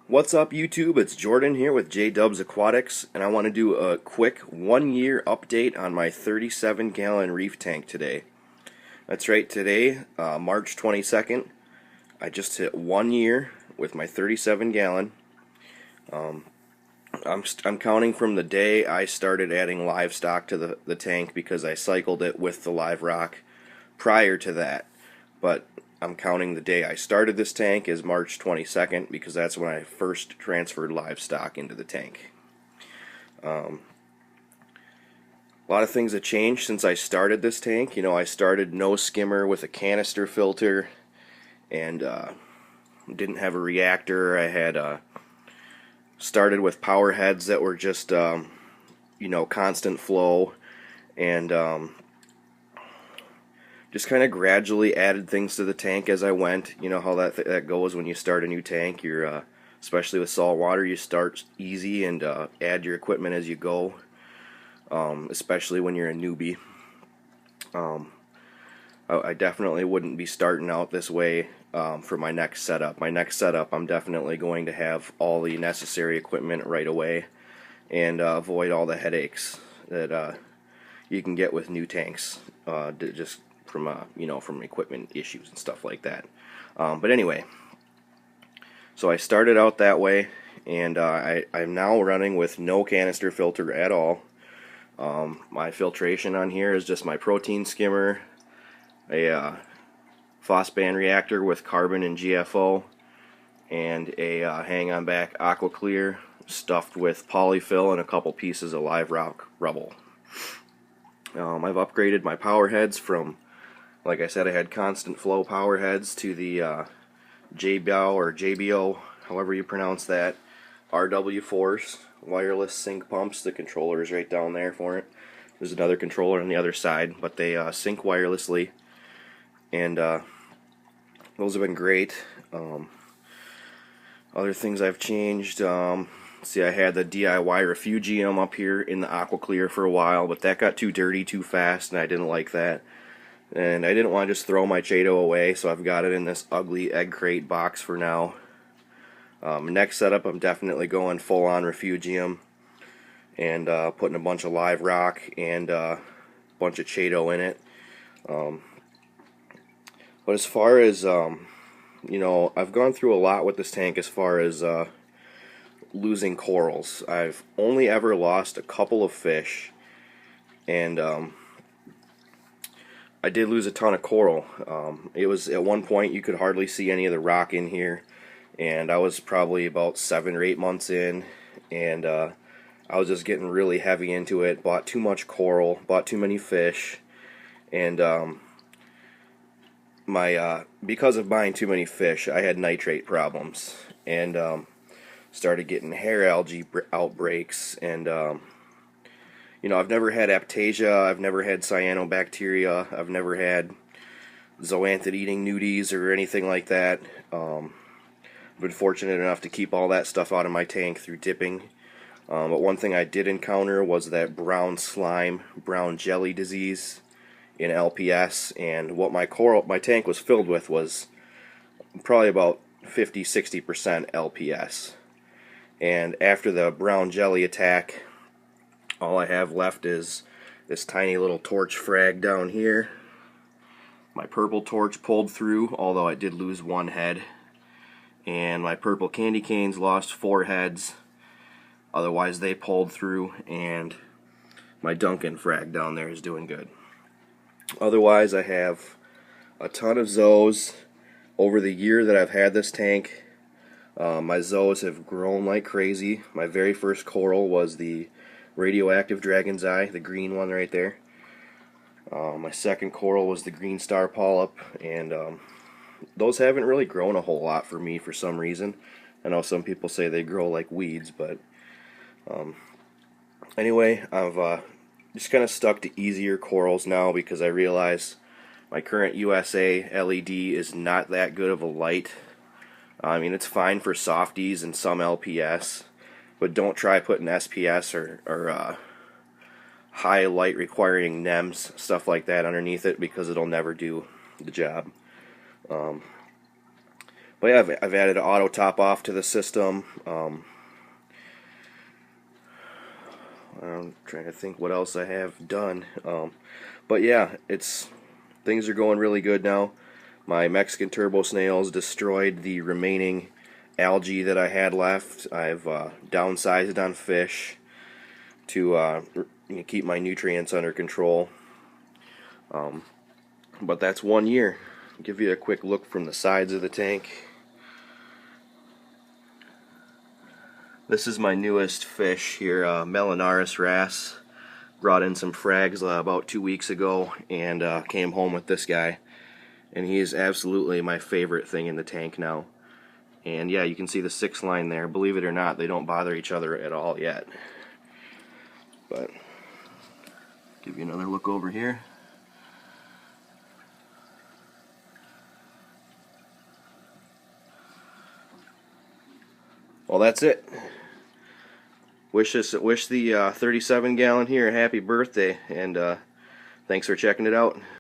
What's up YouTube? It's Jordan here with J-Dubs Aquatics, and I want to do a quick 1-year update on my 37-gallon reef tank today. That's right, today, March 22nd, I just hit 1 year with my 37-gallon. I'm counting from the day I started adding livestock to the tank because I cycled it with the live rock prior to that. But I'm counting the day I started this tank as March 22nd because that's when I first transferred livestock into the tank. A lot of things have changed since I started this tank. You know, I started no skimmer with a canister filter and didn't have a reactor. I had started with power heads that were just constant flow, and just kind of gradually added things to the tank as I went. You know how that goes when you start a new tank. You're especially with salt water, you start easy and add your equipment as you go, especially when you're a newbie. I definitely wouldn't be starting out this way for my next setup. My next setup, I'm definitely going to have all the necessary equipment right away and avoid all the headaches that you can get with new tanks, just from equipment issues and stuff like that. But anyway, so I started out that way, and I'm now running with no canister filter at all. My filtration on here is just my protein skimmer, a phosphate reactor with carbon and GFO, and a hang-on back aqua clear stuffed with polyfill and a couple pieces of live rock rubble. I've upgraded my power heads from, like I said, I had constant flow power heads to the JBO or JBO, however you pronounce that, RW4s, wireless sync pumps. The controller is right down there for it. There's another controller on the other side, but they sync wirelessly, and those have been great. Other things I've changed, see, I had the DIY Refugium up here in the aqua clear for a while, but that got too dirty too fast, and I didn't like that. And I didn't want to just throw my Chaeto away, so I've got it in this ugly egg crate box for now. Next setup, I'm definitely going full-on Refugium and putting a bunch of live rock and a bunch of Chaeto in it. But as far as, I've gone through a lot with this tank as far as losing corals. I've only ever lost a couple of fish, and I did lose a ton of coral. It was at one point you could hardly see any of the rock in here, and I was probably about 7 or 8 months in, and I was just getting really heavy into it. Bought too much coral, bought too many fish, and because of buying too many fish, I had nitrate problems, and started getting hair algae outbreaks, and I've never had aptasia, I've never had cyanobacteria, I've never had zoanthid-eating nudies or anything like that. I've been fortunate enough to keep all that stuff out of my tank through dipping. But one thing I did encounter was that brown slime, brown jelly disease in LPS, and what my tank was filled with was probably about 50-60% LPS. And after the brown jelly attack, all I have left is this tiny little torch frag down here. My purple torch pulled through, although I did lose one head. And my purple candy canes lost 4 heads. Otherwise they pulled through, and my Duncan frag down there is doing good. Otherwise I have a ton of zoos. Over the year that I've had this tank, my zoos have grown like crazy. My very first coral was the radioactive dragon's eye, the green one right there. My second coral was the green star polyp, and those haven't really grown a whole lot for me for some reason. I know some people say they grow like weeds, but anyway, I've just kind of stuck to easier corals now because I realize my current USA LED is not that good of a light. I mean, it's fine for softies and some LPS, but don't try putting SPS or high light requiring NEMS, stuff like that underneath it, because it'll never do the job. But yeah, I've added an auto top off to the system. I'm trying to think what else I have done. But yeah, things are going really good now. My Mexican turbo snails destroyed the remaining algae that I had left. I've downsized on fish to keep my nutrients under control. But that's 1 year. I'll give you a quick look from the sides of the tank. This is my newest fish here, Melanaris wrasse. Brought in some frags about 2 weeks ago and came home with this guy. And he is absolutely my favorite thing in the tank now. And yeah, you can see the 6 line there. Believe it or not, they don't bother each other at all yet. But give you another look over here. Well, that's it. Wish the 37-gallon here a happy birthday, and thanks for checking it out.